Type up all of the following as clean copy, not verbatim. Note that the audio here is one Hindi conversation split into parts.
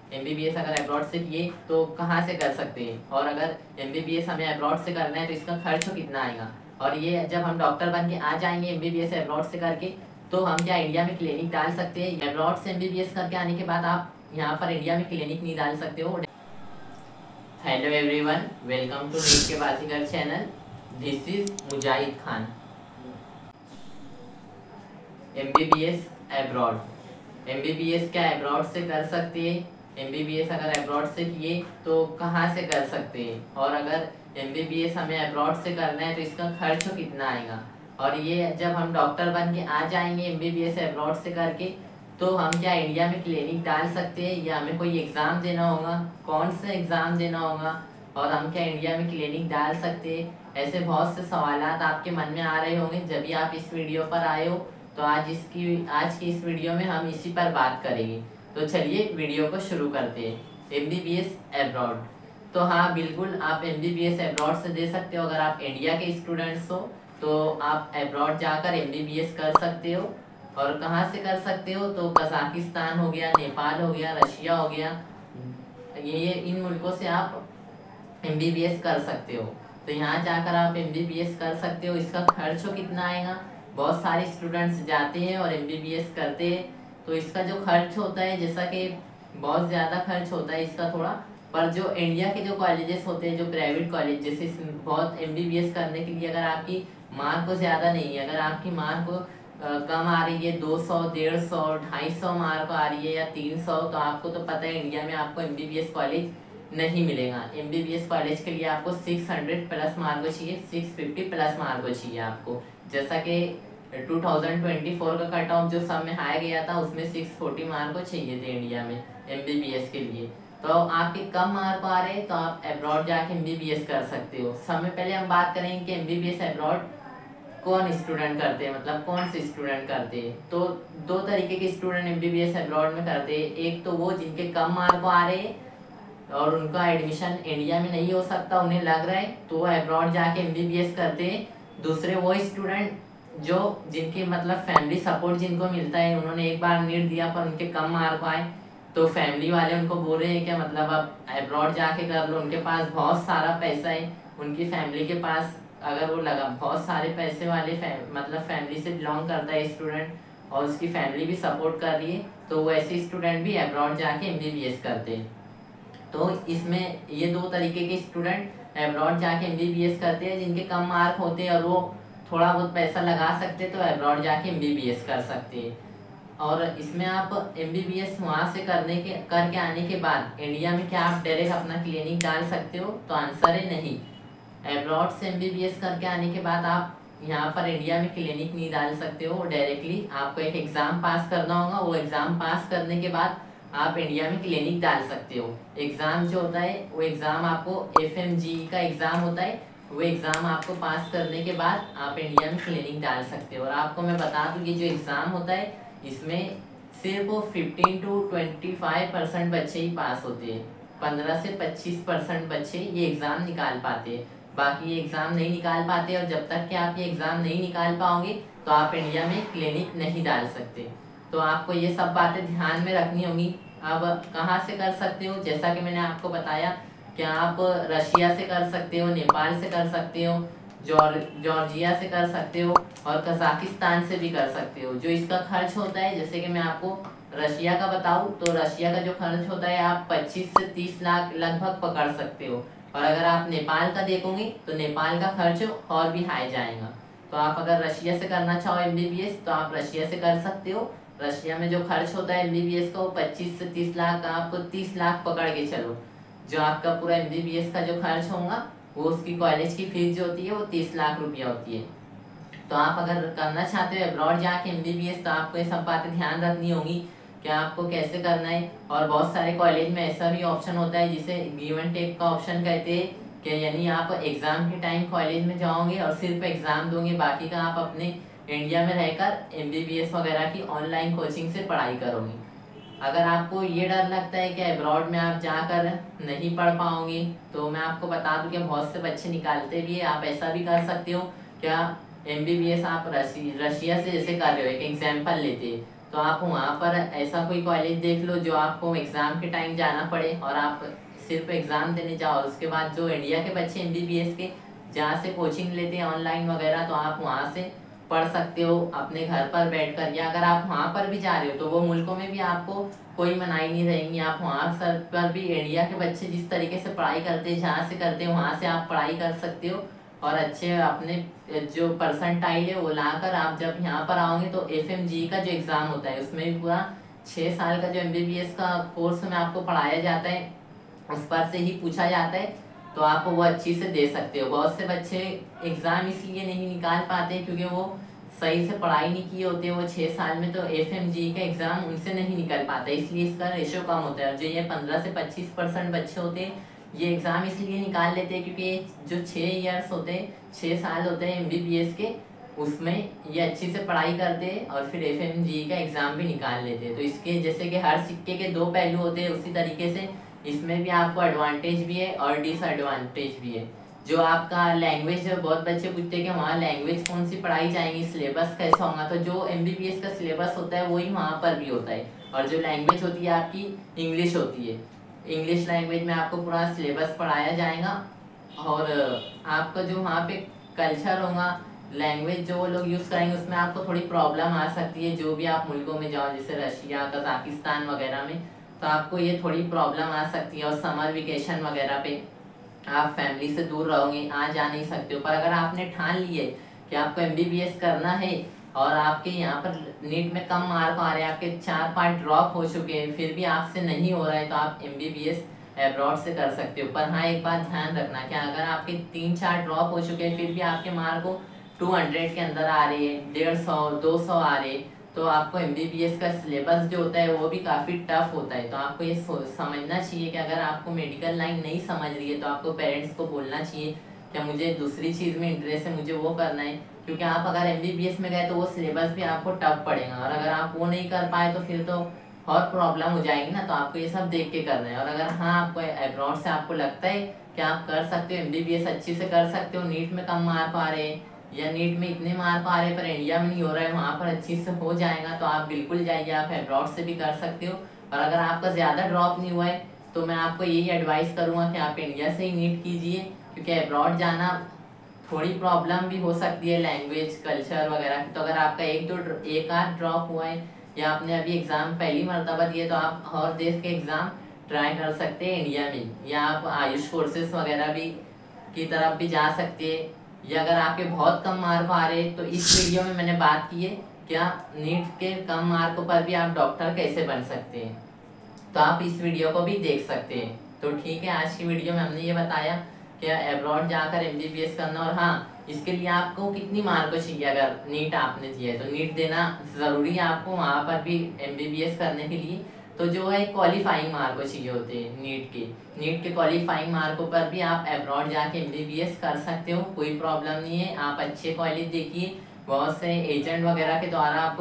MBBS अगर अब्रॉड से किए तो कहाँ से कर सकते हैं, और अगर MBBS हमें अब्रॉड से करना है तो इसका खर्च कितना आएगा, और ये जब हम डॉक्टर बन के आ जाएंगे MBBS अब्रॉड से करके, तो हम क्या इंडिया में क्लिनिक डाल सकते हैं। अब्रॉड से MBBS करके आने के बाद आप यहाँ पर इंडिया में क्लिनिक नहीं डाल सकते हो। Hello everyone, welcome to NEET के Baazigar channel. This is Mujahid Khan. MBBS abroad, MBBS क्या अब्रॉड से कर सकते हैं। MBBS अगर अब्रॉड से किए तो कहाँ से कर सकते हैं, और अगर MBBS हमें अब्रॉड से करना है तो इसका खर्च कितना आएगा, और ये जब हम डॉक्टर बन के आ जाएंगे MBBS अब्रॉड से करके, तो हम क्या इंडिया में क्लिनिक डाल सकते हैं, या हमें कोई एग्ज़ाम देना होगा, कौन सा एग्ज़ाम देना होगा, और हम क्या इंडिया में क्लिनिक डाल सकते हैं। ऐसे बहुत से सवालात आपके मन में आ रहे होंगे जब भी आप इस वीडियो पर आए हो। तो आज की इस वीडियो में हम इसी पर बात करेंगे। तो चलिए वीडियो को शुरू करते हैं। MBBS अब्रॉड, तो हाँ बिल्कुल आप MBBS अब्रॉड से दे सकते हो। अगर आप इंडिया के स्टूडेंट्स हो तो आप अब्रॉड जाकर MBBS कर सकते हो। और कहाँ से कर सकते हो, तो कजाकिस्तान हो गया, नेपाल हो गया, रशिया हो गया, ये इन मुल्कों से आप MBBS कर सकते हो। तो यहाँ जाकर आप MBBS कर सकते हो। इसका खर्च कितना आएगा, बहुत सारे स्टूडेंट्स जाते हैं और MBBS करते हैं, तो इसका जो खर्च होता है, जैसा कि बहुत ज़्यादा खर्च होता है इसका थोड़ा, पर जो इंडिया के जो कॉलेजेस होते हैं, जो प्राइवेट कॉलेज, जैसे बहुत MBBS करने के लिए अगर आपकी मार्क को ज़्यादा नहीं है, अगर आपकी मार्क को कम आ रही है, 200, 150, 250 मार्क आ रही है या 300, तो आपको तो पता है इंडिया में आपको MBBS कॉलेज नहीं मिलेगा। MBBS कॉलेज के लिए आपको 600 प्लस मार्क चाहिए, 650 प्लस मार्क चाहिए आपको। जैसा कि 2024 का कट ऑफ जो सब में हाई गया था, उसमें 640 मार्क चाहिए थे इंडिया में MBBS के लिए। तो आपके कम मार्क आ रहे हैं तो आप अब्रॉड जाके MBBS कर सकते हो। सबसे पहले हम बात करेंगे कि MBBS अब्रॉड कौन स्टूडेंट करते हैं, मतलब कौन से स्टूडेंट करते हैं। तो दो तरीके के स्टूडेंट MBBS अब्रॉड में करते हैं। एक तो वो जिनके कम मार्क आ रहे हैं और उनका एडमिशन इंडिया में नहीं हो सकता, उन्हें लग रहा है, तो वो अब्रॉड जाके MBBS करते हैं। दूसरे वो स्टूडेंट जो जिनके मतलब फैमिली सपोर्ट जिनको मिलता है, उन्होंने एक बार नीट दिया पर उनके कम मार्क आए, तो फैमिली वाले उनको बोल रहे हैं कि मतलब आप अब्रॉड जाके कर लो। उनके पास बहुत सारा पैसा है, उनकी फैमिली के पास अगर वो लगा बहुत सारे पैसे वाले मतलब फैमिली से बिलोंग करता है स्टूडेंट, और उसकी फैमिली भी सपोर्ट कर रही है, तो वैसे स्टूडेंट भी अब्रॉड जाके MBBS करते हैं। तो इसमें ये दो तरीके के स्टूडेंट अब्रॉड जाके MBBS करते हैं। जिनके कम मार्क होते हैं और वो थोड़ा बहुत पैसा लगा सकते हैं, तो अब्रॉड जाके MBBS कर सकते हैं। और इसमें आप MBBS वहाँ से करके आने के बाद इंडिया में क्या आप डायरेक्ट अपना क्लिनिक डाल सकते हो, तो आंसर है नहीं। अब्रॉड से MBBS करके आने के बाद आप यहाँ पर इंडिया में क्लिनिक नहीं डाल सकते हो। डायरेक्टली आपको एक एग्ज़ाम पास करना होगा, वो एग्ज़ाम पास करने के बाद आप इंडिया में क्लिनिक डाल सकते हो। एग्ज़ाम जो होता है वो एग्ज़ाम आपको FMG का एग्ज़ाम होता है, वो एग्ज़ाम आपको पास करने के बाद आप इंडिया में क्लिनिक डाल सकते हो। और आपको मैं बता दूँ कि जो एग्ज़ाम होता है इसमें सिर्फ 15 to 25% बच्चे ही पास होते हैं। 15 से 25% बच्चे ये एग्ज़ाम निकाल पाते हैं, बाकी ये एग्ज़ाम नहीं निकाल पाते। और जब तक कि आप ये एग्ज़ाम नहीं निकाल पाओगे तो आप इंडिया में क्लिनिक नहीं डाल सकते। तो आपको ये सब बातें ध्यान में रखनी होंगी। अब कहाँ से कर सकते हो, जैसा कि मैंने आपको बताया कि आप रशिया से कर सकते हो, नेपाल से कर सकते हो, जॉर्जिया से कर सकते हो, और कजाकिस्तान से भी कर सकते हो। जो इसका खर्च होता है, जैसे कि मैं आपको रशिया का बताऊं, तो रशिया का जो खर्च होता है आप 25 से 30 लाख लगभग पकड़ सकते हो। और अगर आप नेपाल का देखोगे तो नेपाल का खर्च और भी हाई जाएगा। तो आप अगर रशिया से करना चाहो MBBS तो आप रशिया से कर सकते हो। रशिया में जो खर्च होता है MBBS का वो 25 से 30 लाख, आपको 30 लाख पकड़ के चलो। जो आपका पूरा MBBS का जो खर्च होगा, वो उसकी कॉलेज की फीस जो होती है वो 30 लाख रुपया होती है। तो आप अगर करना चाहते हो अब्रॉड जाके MBBS, तो आपको ये सब बातें ध्यान रखनी होंगी कि आपको कैसे करना है। और बहुत सारे कॉलेज में ऐसा भी ऑप्शन होता है जिसे गिव एंड टेक का ऑप्शन कहते हैं, कि यानी आप एग्ज़ाम के टाइम कॉलेज में जाओगे और सिर्फ एग्ज़ाम दोगे, बाकी का आप अपने इंडिया में रहकर MBBS वगैरह की ऑनलाइन कोचिंग से पढ़ाई करोगे। अगर आपको ये डर लगता है कि अब्रॉड में आप जाकर नहीं पढ़ पाओगे, तो मैं आपको बता दूं कि बहुत से बच्चे निकालते भी है। आप ऐसा भी कर सकते हो, क्या MBBS आप रशिया से जैसे कर रहे हो, एक एग्जाम्पल लेते हैं, तो आप वहाँ पर ऐसा कोई कॉलेज देख लो जो आपको एग्ज़ाम के टाइम जाना पड़े और आप सिर्फ एग्ज़ाम देने जाओ। उसके बाद जो इंडिया के बच्चे MBBS के जहाँ से कोचिंग लेते हैं ऑनलाइन वगैरह, तो आप वहाँ से पढ़ सकते हो अपने घर पर बैठकर। या अगर आप वहाँ पर भी जा रहे हो तो वो मुल्कों में भी आपको कोई मनाही नहीं रहेंगी। आप वहाँ सर पर भी इंडिया के बच्चे जिस तरीके से पढ़ाई करते हैं, जहाँ से करते हैं, वहाँ से आप पढ़ाई कर सकते हो और अच्छे अपने जो परसेंटाइल है वो लाकर आप जब यहाँ पर आओगे तो FMG का जो एग्ज़ाम होता है उसमें भी पूरा 6 साल का जो MBBS का कोर्स में आपको पढ़ाया जाता है, उस पर से ही पूछा जाता है, तो आप वो अच्छी से दे सकते हो। बहुत से बच्चे एग्ज़ाम इसलिए नहीं निकाल पाते क्योंकि वो सही से पढ़ाई नहीं किए होते वो 6 साल में, तो FMG का एग्ज़ाम उनसे नहीं निकल पाता, इसलिए इसका रेशो कम होता है। और जो ये 15 से 25% बच्चे होते हैं ये एग्ज़ाम इसलिए निकाल लेते हैं क्योंकि जो 6 ईयर्स होते हैं, 6 साल होते हैं MBBS के, उसमें ये अच्छी से पढ़ाई करते हैं और फिर FMG का एग्ज़ाम भी निकाल लेते हैं। तो इसके जैसे कि हर सिक्के के 2 पहलू होते हैं, उसी तरीके से इसमें भी आपको एडवांटेज भी है और डिसएडवांटेज भी है। जो आपका लैंग्वेज, बहुत बच्चे पूछते हैं कि वहाँ लैंग्वेज कौन सी पढ़ाई जाएंगी, सिलेबस कैसा होगा, तो जो MBBS का सिलेबस होता है वही वहाँ पर भी होता है। और जो लैंग्वेज होती है आपकी इंग्लिश होती है, इंग्लिश लैंग्वेज में आपको पूरा सिलेबस पढ़ाया जाएगा। और आपका जो वहाँ पे कल्चर होगा, लैंग्वेज जो वो लोग यूज़ करेंगे उसमें आपको थोड़ी प्रॉब्लम आ सकती है। जो भी आप मुल्कों में जाओ जैसे रशिया, कजाकिस्तान वगैरह में, तो आपको ये थोड़ी प्रॉब्लम आ सकती है। और समर वेकेशन वगैरह पे आप फैमिली से दूर रहोगे, आ जा नहीं सकते हो। पर अगर आपने ठान लिए कि आपको MBBS करना है और आपके यहाँ पर नीट में कम मार्क आ रहे हैं, आपके 4 पार्ट ड्रॉप हो चुके हैं, फिर भी आपसे नहीं हो रहा है, तो आप MBBS एब्रॉड से कर सकते हो। पर हाँ, एक बात ध्यान रखना कि अगर आपके 3-4 ड्रॉप हो चुके हैं फिर भी आपके मार्क को 200 के अंदर आ रहे हैं, 150, 200 आ रहे, तो आपको MBBS का सिलेबस जो होता है वो भी काफ़ी टफ होता है। तो आपको ये समझना चाहिए कि अगर आपको मेडिकल लाइन नहीं समझ रही है तो आपको पेरेंट्स को बोलना चाहिए कि मुझे दूसरी चीज़ में इंटरेस्ट है, मुझे वो करना है। क्योंकि आप अगर MBBS में गए तो वो सिलेबस भी आपको टफ पड़ेगा, और अगर आप वो नहीं कर पाए तो फिर तो और प्रॉब्लम हो जाएगी ना। तो आपको ये सब देख के करना है। और अगर हाँ, आपको एब्रॉड से आपको लगता है कि आप कर सकते हो, MBBS अच्छी से कर सकते हो, नीट में कम मार्क आ रहे हैं या नीट में इतने मार्क आ रहे हैं पर इंडिया में नहीं हो रहा है, वहाँ पर अच्छी से हो जाएगा, तो आप बिल्कुल जाइए, आप एब्रॉड से भी कर सकते हो। और अगर आपका ज़्यादा ड्रॉप नहीं हुआ है तो मैं आपको यही एडवाइस करूँगा कि आप इंडिया से ही नीट कीजिए, क्योंकि एब्रॉड जाना थोड़ी प्रॉब्लम भी हो सकती है लैंग्वेज, कल्चर वगैरह की। तो अगर आपका एक आध ड्रॉप हुआ है या आपने अभी एग्ज़ाम पहली मरतबा दिए तो आप और देश के एग्ज़ाम ट्राई कर सकते हैं इंडिया में, या आप आयुष कोर्सेज वगैरह भी की तरफ भी जा सकते हैं। या अगर आपके बहुत कम मार्क आ रहे तो इस वीडियो में मैंने बात की है क्या नीट के कम मार्कों पर भी आप डॉक्टर कैसे बन सकते हैं, तो आप इस वीडियो को भी देख सकते हैं। तो ठीक है, आज की वीडियो में हमने ये बताया कि एब्रॉड जाकर MBBS करना। और हाँ, इसके लिए आपको कितनी मार्क चाहिए, अगर नीट आपने दिया है तो नीट देना ज़रूरी है आपको वहाँ पर भी MBBS करने के लिए। तो जो है क्वालिफाइंग मार्क चाहिए होते हैं नीट के क्वालिफाइंग मार्कों पर भी आप एब्रॉड जाके MBBS कर सकते हो, कोई प्रॉब्लम नहीं है। आप अच्छे कॉलेज देखिए, बहुत से एजेंट वगैरह के द्वारा आप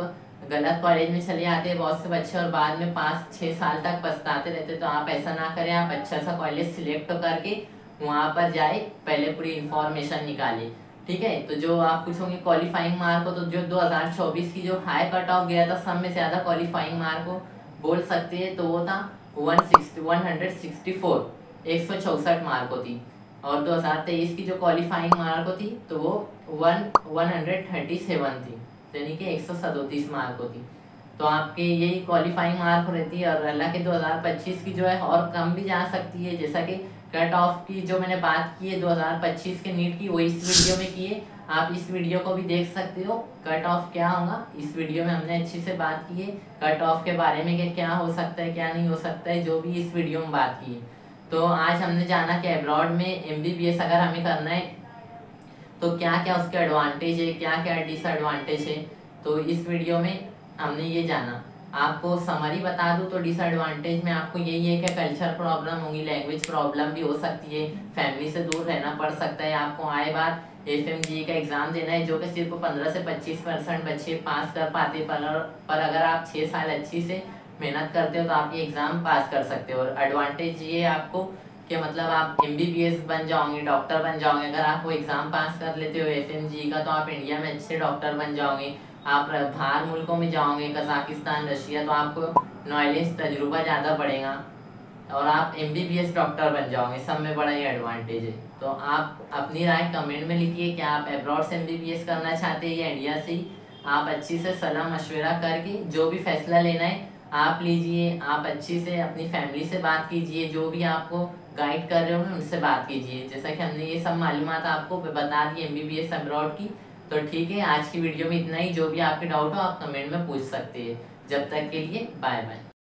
गलत कॉलेज में चले आते हैं बहुत से बच्चे और बाद में 5-6 साल तक पछताते रहते। तो आप ऐसा ना करें, आप अच्छा सा कॉलेज सिलेक्ट करके वहाँ पर जाए, पहले पूरी इंफॉर्मेशन निकाले। ठीक है, तो जो आप पूछोगे क्वालिफाइंग मार्क को, तो जो 2024 की जो हाई कट ऑफ गया था सब में ज़्यादा क्वालिफाइंग मार्क को बोल सकते हैं तो वो था 164 164 मार्क होती। और 2023 की जो क्वालिफाइंग मार्क होती तो वो 137 थी, यानी कि 137 मार्क होती। तो आपके यही क्वालिफाइंग मार्क रहती है। और हालांकि 2025 की जो है और कम भी जा सकती है, जैसा कि कट ऑफ की जो मैंने बात की है 2025 के नीट की, वो इस वीडियो में की है, आप इस वीडियो को भी देख सकते हो। कट ऑफ क्या होगा इस वीडियो में हमने अच्छी से बात की है, कट ऑफ के बारे में कि क्या हो सकता है क्या नहीं हो सकता है, जो भी इस वीडियो में बात की है। तो आज हमने जाना कि एब्रॉड में MBBS अगर हमें करना है तो क्या क्या उसके एडवांटेज है, क्या क्या डिसएडवांटेज है। तो इस वीडियो में हमने ये जाना। आपको समरी बता दूं तो डिसएडवांटेज में आपको यही है कि कल्चर प्रॉब्लम होगी, लैंग्वेज प्रॉब्लम भी हो सकती है, फैमिली से दूर रहना पड़ सकता है, आपको आए बार FMG का एग्ज़ाम देना है जो कि सिर्फ 15 से 25% बच्चे पास कर पाते। पर अगर आप 6 साल अच्छी से मेहनत करते हो तो आप ये एग्ज़ाम पास कर सकते हो। और एडवांटेज ये है आपको कि मतलब आप MBBS बन जाओगे, डॉक्टर बन जाओगे। अगर आप वो एग्ज़ाम पास कर लेते हो FMG का तो आप इंडिया में अच्छे डॉक्टर बन जाओगे, आप बाहर मुल्कों में जाओगे, कजाकिस्तान, रशिया, तो आपको नॉलेज तजुर्बा ज़्यादा बढ़ेगा और आप MBBS डॉक्टर बन जाओगे। सब में बड़ा ही एडवांटेज है। तो आप अपनी राय कमेंट में लिखिए, क्या आप अब्रॉड से MBBS करना चाहते हैं या इंडिया से। आप अच्छी से सलाह मशवरा करके जो भी फैसला लेना है आप लीजिए। आप अच्छी से अपनी फैमिली से बात कीजिए, जो भी आपको गाइड कर रहे हो उनसे बात कीजिए। जैसा कि हमने ये सब मालूमात आपको बता दी MBBS अब्रॉड की। तो ठीक है, आज की वीडियो में इतना ही। जो भी आपके डाउट हो आप कमेंट में पूछ सकते हैं। जब तक के लिए बाय बाय।